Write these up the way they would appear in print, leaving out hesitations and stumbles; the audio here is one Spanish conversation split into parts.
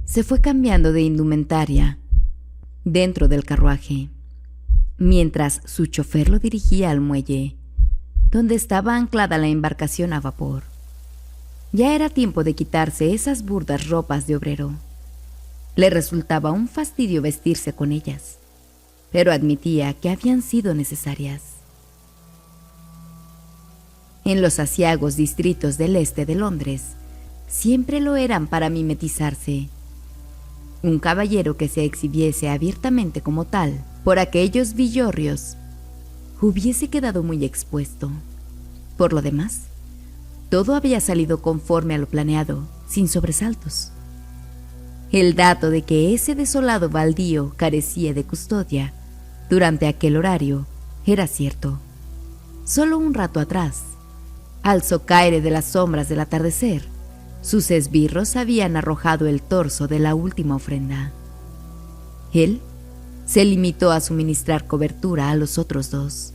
Se fue cambiando de indumentaria dentro del carruaje, mientras su chofer lo dirigía al muelle, donde estaba anclada la embarcación a vapor. Ya era tiempo de quitarse esas burdas ropas de obrero. Le resultaba un fastidio vestirse con ellas, pero admitía que habían sido necesarias. En los aciagos distritos del este de Londres, siempre lo eran para mimetizarse. Un caballero que se exhibiese abiertamente como tal por aquellos villorrios hubiese quedado muy expuesto. Por lo demás, todo había salido conforme a lo planeado, sin sobresaltos. El dato de que ese desolado baldío carecía de custodia durante aquel horario era cierto. Solo un rato atrás, al socaire de las sombras del atardecer, sus esbirros habían arrojado el torso de la última ofrenda. Él se limitó a suministrar cobertura a los otros dos,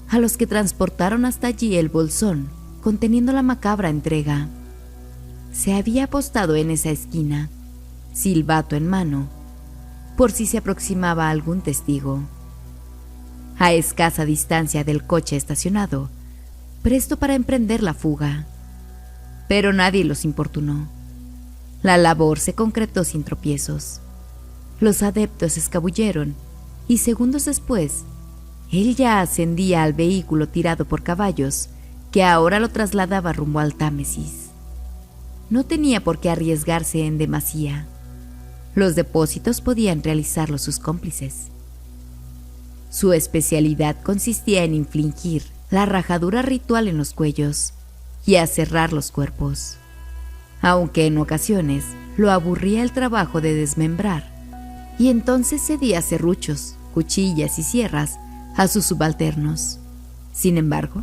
a los que transportaron hasta allí el bolsón conteniendo la macabra entrega. Se había apostado en esa esquina, silbato en mano, por si se aproximaba algún testigo. A escasa distancia del coche estacionado, presto para emprender la fuga. Pero nadie los importunó. La labor se concretó sin tropiezos. Los adeptos se escabulleron y segundos después, él ya ascendía al vehículo tirado por caballos que ahora lo trasladaba rumbo al Támesis. No tenía por qué arriesgarse en demasía. Los depósitos podían realizarlo sus cómplices. Su especialidad consistía en infligir la rajadura ritual en los cuellos y aserrar los cuerpos, aunque en ocasiones lo aburría el trabajo de desmembrar, y entonces cedía serruchos, cuchillas y sierras a sus subalternos. Sin embargo,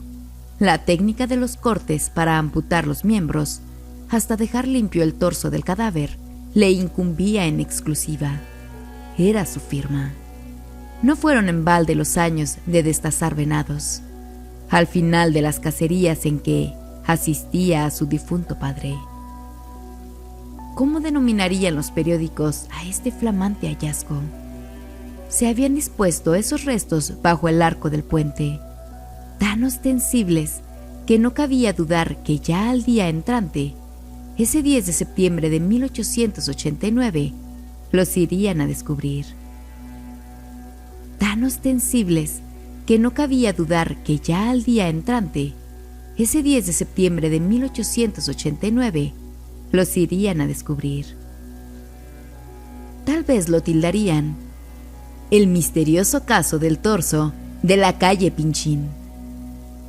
la técnica de los cortes para amputar los miembros hasta dejar limpio el torso del cadáver le incumbía en exclusiva. Era su firma. No fueron en balde los años de destazar venados, al final de las cacerías en que asistía a su difunto padre. ¿Cómo denominarían los periódicos a este flamante hallazgo? Se habían dispuesto esos restos bajo el arco del puente, tan ostensibles que no cabía dudar que ya al día entrante, ese 10 de septiembre de 1889, los irían a descubrir. Tan ostensibles que no cabía dudar que ya al día entrante, ese 10 de septiembre de 1889, los irían a descubrir. Tal vez lo tildarían el misterioso caso del torso de la calle Pinchín,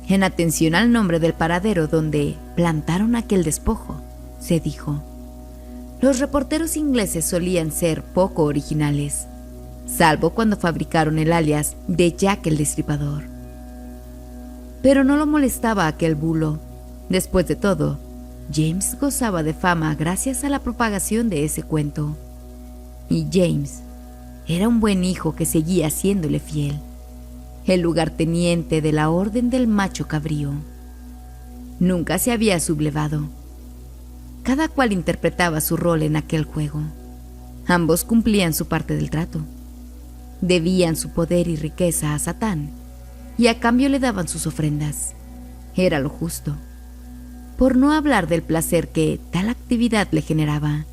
en atención al nombre del paradero donde plantaron aquel despojo. Se dijo. Los reporteros ingleses solían ser poco originales, salvo cuando fabricaron el alias de Jack el Destripador. Pero no lo molestaba aquel bulo. Después de todo, James gozaba de fama gracias a la propagación de ese cuento. Y James era un buen hijo que seguía siéndole fiel, el lugarteniente de la Orden del Macho Cabrío. Nunca se había sublevado. Cada cual interpretaba su rol en aquel juego. Ambos cumplían su parte del trato. Debían su poder y riqueza a Satán, y a cambio le daban sus ofrendas. Era lo justo. Por no hablar del placer que tal actividad le generaba.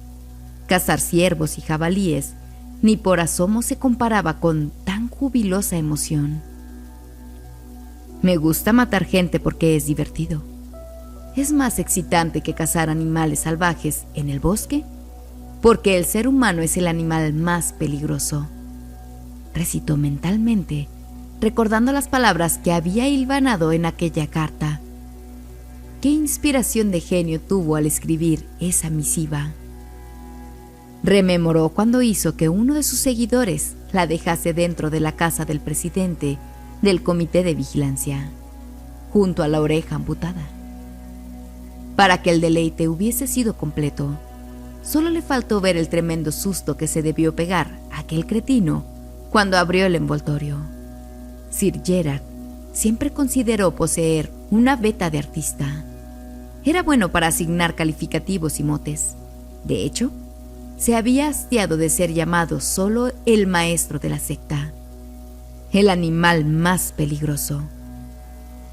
Cazar ciervos y jabalíes ni por asomo se comparaba con tan jubilosa emoción. Me gusta matar gente porque es divertido. Es más excitante que cazar animales salvajes en el bosque, porque el ser humano es el animal más peligroso, recitó mentalmente, recordando las palabras que había hilvanado en aquella carta. ¿Qué inspiración de genio tuvo al escribir esa misiva? Rememoró cuando hizo que uno de sus seguidores la dejase dentro de la casa del presidente del comité de vigilancia, junto a la oreja amputada. Para que el deleite hubiese sido completo, solo le faltó ver el tremendo susto que se debió pegar aquel cretino cuando abrió el envoltorio. Sir Gerard siempre consideró poseer una veta de artista. Era bueno para asignar calificativos y motes. De hecho, se había hastiado de ser llamado solo el maestro de la secta, el animal más peligroso.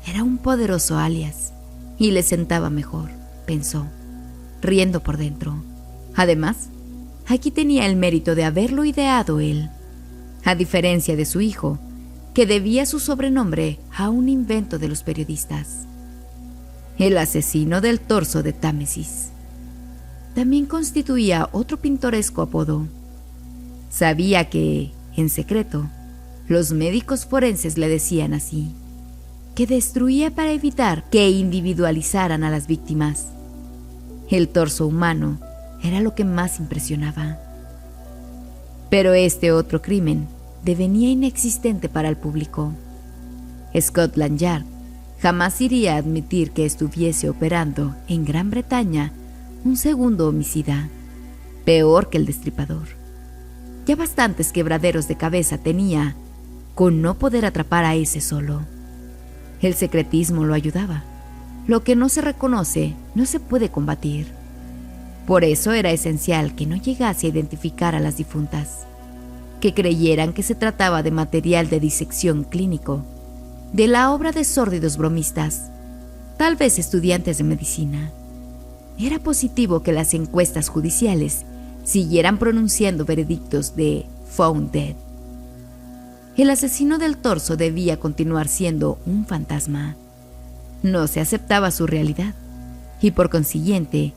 Era un poderoso alias y le sentaba mejor, pensó, riendo por dentro. Además, aquí tenía el mérito de haberlo ideado él, a diferencia de su hijo, que debía su sobrenombre a un invento de los periodistas. El asesino del torso de Támesis también constituía otro pintoresco apodo. Sabía que, en secreto, los médicos forenses le decían así, que destruía para evitar que individualizaran a las víctimas. El torso humano era lo que más impresionaba. Pero este otro crimen devenía inexistente para el público. Scotland Yard jamás iría a admitir que estuviese operando en Gran Bretaña un segundo homicida, peor que el destripador. Ya bastantes quebraderos de cabeza tenía con no poder atrapar a ese solo. El secretismo lo ayudaba. Lo que no se reconoce no se puede combatir. Por eso era esencial que no llegase a identificar a las difuntas, que creyeran que se trataba de material de disección clínico, de la obra de sórdidos bromistas, tal vez estudiantes de medicina. Era positivo que las encuestas judiciales siguieran pronunciando veredictos de found dead. El asesino del torso debía continuar siendo un fantasma. No se aceptaba su realidad y por consiguiente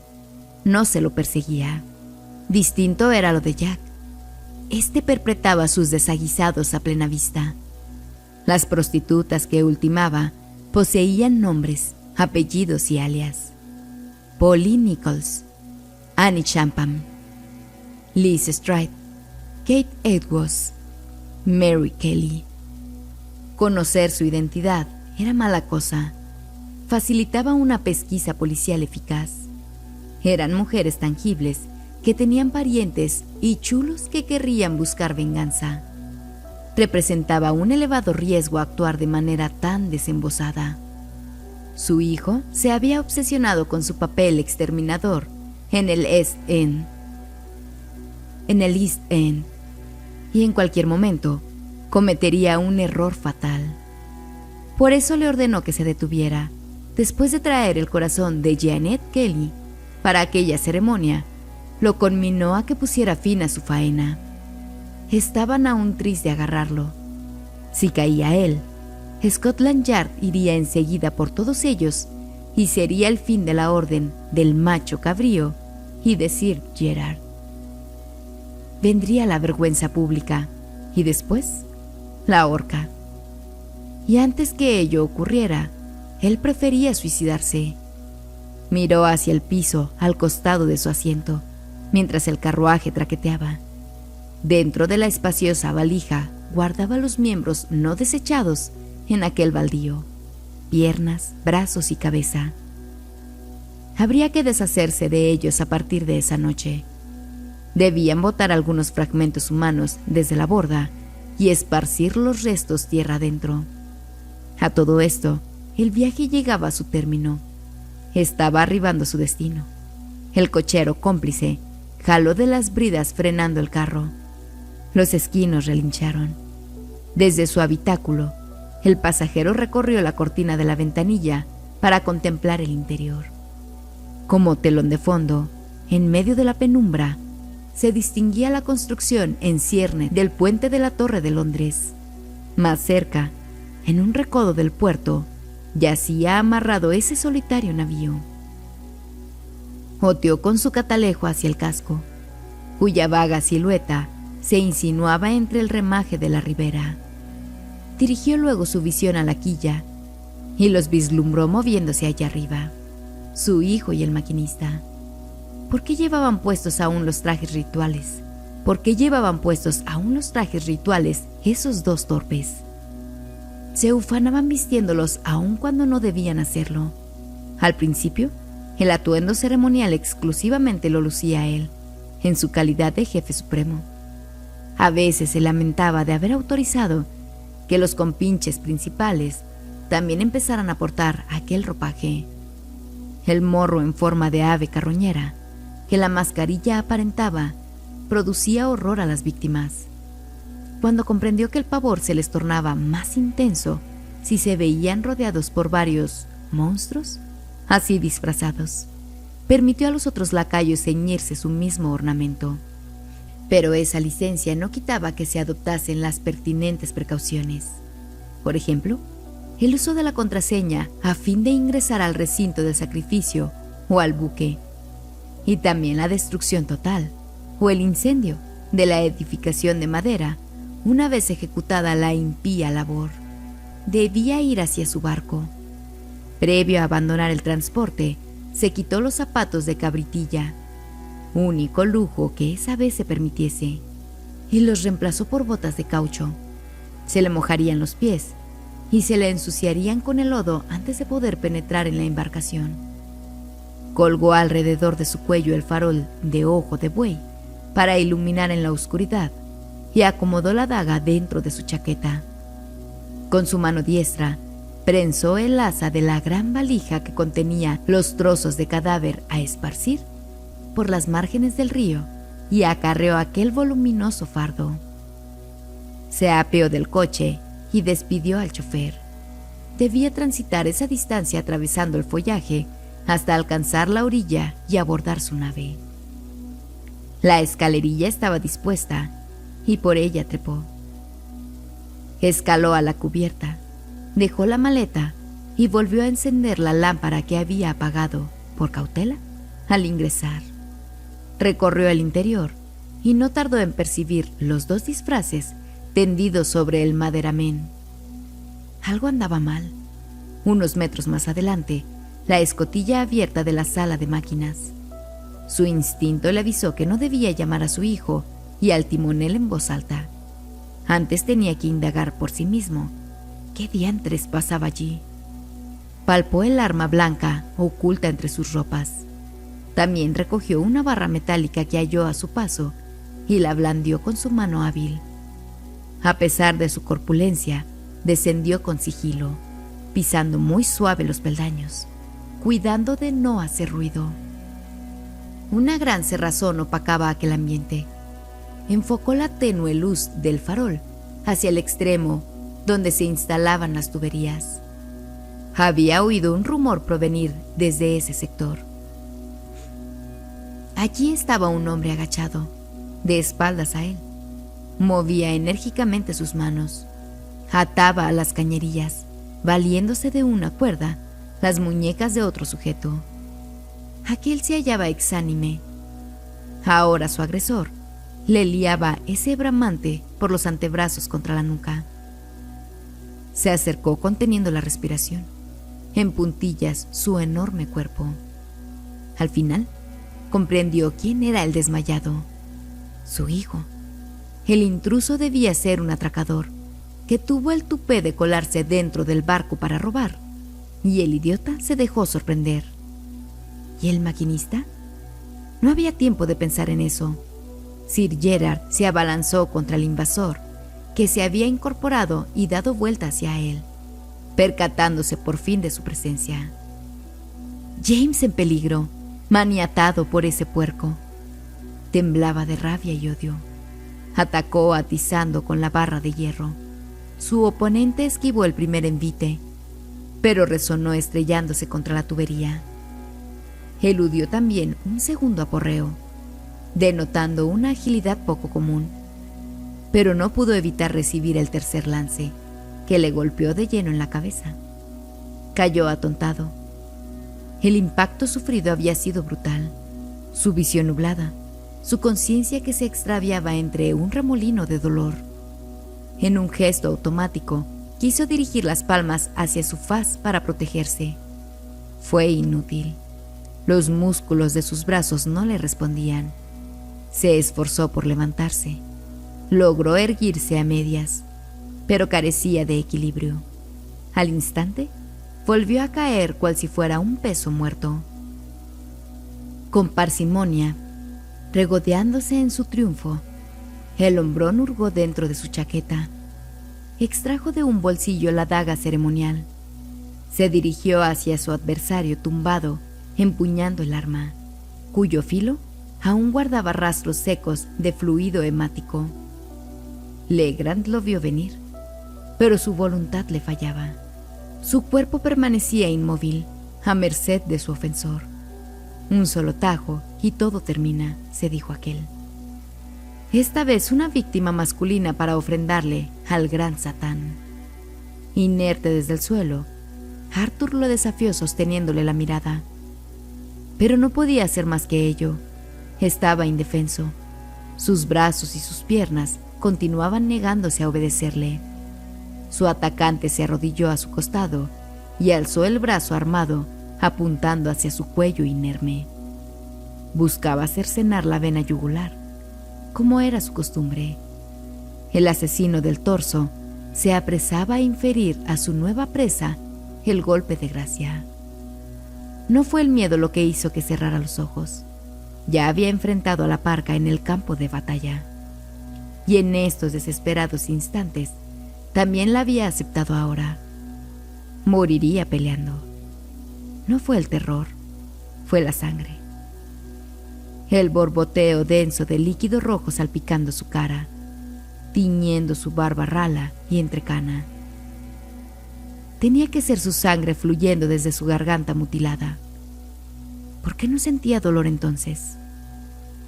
no se lo perseguía. Distinto era lo de Jack. Este perpetraba sus desaguisados a plena vista. Las prostitutas que ultimaba poseían nombres, apellidos y alias. Polly Nichols, Annie Champam, Liz Stride, Kate Edwards, Mary Kelly. Conocer su identidad era mala cosa. Facilitaba una pesquisa policial eficaz. Eran mujeres tangibles que tenían parientes y chulos que querrían buscar venganza. Representaba un elevado riesgo actuar de manera tan desembosada. Su hijo se había obsesionado con su papel exterminador en el East End. Y en cualquier momento cometería un error fatal. Por eso le ordenó que se detuviera. Después de traer el corazón de Jeanette Kelly para aquella ceremonia, lo conminó a que pusiera fin a su faena. Estaban aún tristes de agarrarlo. Si caía él, Scotland Yard iría enseguida por todos ellos y sería el fin de la orden del macho cabrío y de Sir Gerard. Vendría la vergüenza pública y después la horca. Y antes que ello ocurriera, él prefería suicidarse. Miró hacia el piso al costado de su asiento, mientras el carruaje traqueteaba. Dentro de la espaciosa valija guardaba los miembros no desechados en aquel baldío, piernas, brazos y cabeza. Habría que deshacerse de ellos a partir de esa noche. Debían botar algunos fragmentos humanos desde la borda y esparcir los restos tierra adentro. A todo esto, el viaje llegaba a su término. Estaba arribando a su destino. El cochero cómplice jaló de las bridas frenando el carro. Los esquinos relincharon. Desde su habitáculo, el pasajero recorrió la cortina de la ventanilla para contemplar el interior. Como telón de fondo, en medio de la penumbra, se distinguía la construcción en cierne del puente de la Torre de Londres. Más cerca, en un recodo del puerto, yacía amarrado ese solitario navío. Oteó con su catalejo hacia el casco, cuya vaga silueta se insinuaba entre el remaje de la ribera. Dirigió luego su visión a la quilla y los vislumbró moviéndose allá arriba, su hijo y el maquinista. ¿Por qué llevaban puestos aún los trajes rituales? ¿Por qué llevaban puestos aún los trajes rituales esos dos torpes? Se ufanaban vistiéndolos aun cuando no debían hacerlo. Al principio, el atuendo ceremonial exclusivamente lo lucía él, en su calidad de jefe supremo. A veces se lamentaba de haber autorizado que los compinches principales también empezaran a portar aquel ropaje. El morro en forma de ave carroñera que la mascarilla aparentaba producía horror a las víctimas. Cuando comprendió que el pavor se les tornaba más intenso si se veían rodeados por varios monstruos, así disfrazados, permitió a los otros lacayos ceñirse su mismo ornamento. Pero esa licencia no quitaba que se adoptasen las pertinentes precauciones. Por ejemplo, el uso de la contraseña a fin de ingresar al recinto del sacrificio o al buque, y también la destrucción total o el incendio de la edificación de madera una vez ejecutada la impía labor. Debía ir hacia su barco. Previo a abandonar el transporte, se quitó los zapatos de cabritilla, único lujo que esa vez se permitiese, y los reemplazó por botas de caucho. Se le mojarían los pies y se le ensuciarían con el lodo antes de poder penetrar en la embarcación. Colgó alrededor de su cuello el farol de ojo de buey para iluminar en la oscuridad y acomodó la daga dentro de su chaqueta. Con su mano diestra, prensó el asa de la gran valija que contenía los trozos de cadáver a esparcir por las márgenes del río y acarreó aquel voluminoso fardo. Se apeó del coche y despidió al chofer. Debía transitar esa distancia atravesando el follaje hasta alcanzar la orilla y abordar su nave. La escalerilla estaba dispuesta y por ella trepó. Escaló a la cubierta, dejó la maleta y volvió a encender la lámpara que había apagado, por cautela, al ingresar. Recorrió el interior y no tardó en percibir los 2 disfraces tendidos sobre el maderamen. Algo andaba mal. Unos metros más adelante, la escotilla abierta de la sala de máquinas. Su instinto le avisó que no debía llamar a su hijo y al timonel en voz alta. Antes tenía que indagar por sí mismo qué diantres pasaba allí. Palpó el arma blanca oculta entre sus ropas. También recogió una barra metálica que halló a su paso y la blandió con su mano hábil. A pesar de su corpulencia, descendió con sigilo, pisando muy suave los peldaños, cuidando de no hacer ruido. Una gran cerrazón opacaba aquel ambiente. Enfocó la tenue luz del farol hacia el extremo donde se instalaban las tuberías. Había oído un rumor provenir desde ese sector. Allí estaba un hombre agachado, de espaldas a él. Movía enérgicamente sus manos. Ataba a las cañerillas, valiéndose de una cuerda, las muñecas de otro sujeto. Aquel se hallaba exánime. Ahora su agresor le liaba ese bramante por los antebrazos contra la nuca. Se acercó conteniendo la respiración, en puntillas su enorme cuerpo. Al final, comprendió quién era el desmayado. Su hijo. El intruso debía ser un atracador, que tuvo el tupé de colarse dentro del barco para robar, y el idiota se dejó sorprender. ¿Y el maquinista? No había tiempo de pensar en eso. Sir Gerard se abalanzó contra el invasor, que se había incorporado y dado vuelta hacia él, percatándose por fin de su presencia. James en peligro, maniatado por ese puerco. Temblaba de rabia y odio. Atacó atizando con la barra de hierro. Su oponente esquivó el primer envite, pero resonó estrellándose contra la tubería. Eludió también un segundo aporreo, denotando una agilidad poco común, pero no pudo evitar recibir el tercer lance, que le golpeó de lleno en la cabeza. Cayó atontado. El impacto sufrido había sido brutal, su visión nublada, su conciencia que se extraviaba entre un remolino de dolor. En un gesto automático, quiso dirigir las palmas hacia su faz para protegerse. Fue inútil. Los músculos de sus brazos no le respondían. Se esforzó por levantarse. Logró erguirse a medias, pero carecía de equilibrio. Al instante, volvió a caer cual si fuera un peso muerto. Con parsimonia, regodeándose en su triunfo, el hombrón hurgó dentro de su chaqueta. Extrajo de un bolsillo la daga ceremonial. Se dirigió hacia su adversario tumbado, empuñando el arma, cuyo filo aún guardaba rastros secos de fluido hemático. Legrand lo vio venir, pero su voluntad le fallaba. Su cuerpo permanecía inmóvil, a merced de su ofensor. Un solo tajo y todo termina, se dijo aquel. Esta vez una víctima masculina para ofrendarle al gran Satán. Inerte desde el suelo, Arthur lo desafió sosteniéndole la mirada. Pero no podía hacer más que ello. Estaba indefenso. Sus brazos y sus piernas continuaban negándose a obedecerle. Su atacante se arrodilló a su costado y alzó el brazo armado, apuntando hacia su cuello inerme. Buscaba cercenar la vena yugular, como era su costumbre. El asesino del torso se apresaba a inferir a su nueva presa el golpe de gracia. No fue el miedo lo que hizo que cerrara los ojos. Ya había enfrentado a la parca en el campo de batalla. Y en estos desesperados instantes, también la había aceptado ahora. Moriría peleando. No fue el terror, fue la sangre. El borboteo denso de líquido rojo salpicando su cara, tiñendo su barba rala y entrecana. Tenía que ser su sangre fluyendo desde su garganta mutilada. ¿Por qué no sentía dolor entonces?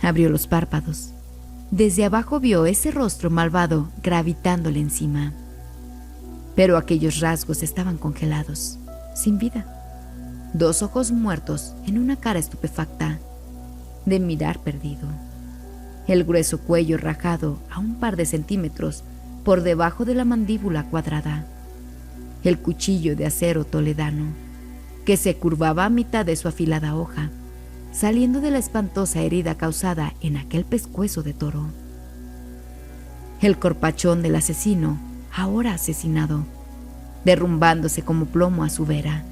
Abrió los párpados. Desde abajo vio ese rostro malvado gravitándole encima. Pero aquellos rasgos estaban congelados, sin vida. 2 ojos muertos en una cara estupefacta, de mirar perdido. El grueso cuello rajado a un par de centímetros por debajo de la mandíbula cuadrada. El cuchillo de acero toledano, que se curvaba a mitad de su afilada hoja, saliendo de la espantosa herida causada en aquel pescuezo de toro. El corpachón del asesino, ahora asesinado, derrumbándose como plomo a su vera.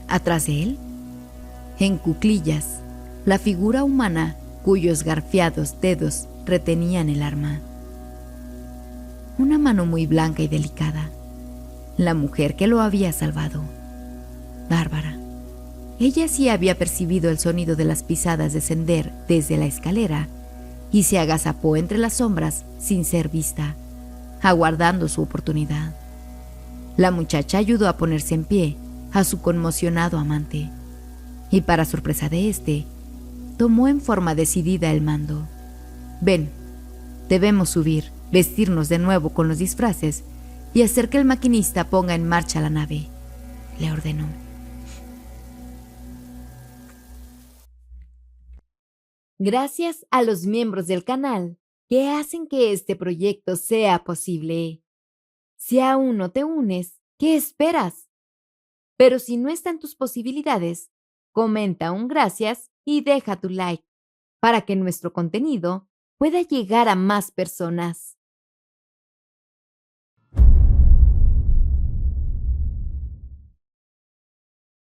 Atrás de él, en cuclillas, la figura humana cuyos garfiados dedos retenían el arma. Una mano muy blanca y delicada, la mujer que lo había salvado. Bárbara. Ella sí había percibido el sonido de las pisadas descender desde la escalera y se agazapó entre las sombras sin ser vista, aguardando su oportunidad. La muchacha ayudó a ponerse en pie a su conmocionado amante y, para sorpresa de éste, tomó en forma decidida el mando. «Ven, debemos subir, vestirnos de nuevo con los disfraces y hacer que el maquinista ponga en marcha la nave», le ordenó. Gracias a los miembros del canal que hacen que este proyecto sea posible. Si aún no te unes, ¿qué esperas? Pero si no está en tus posibilidades, comenta un gracias y deja tu like para que nuestro contenido pueda llegar a más personas.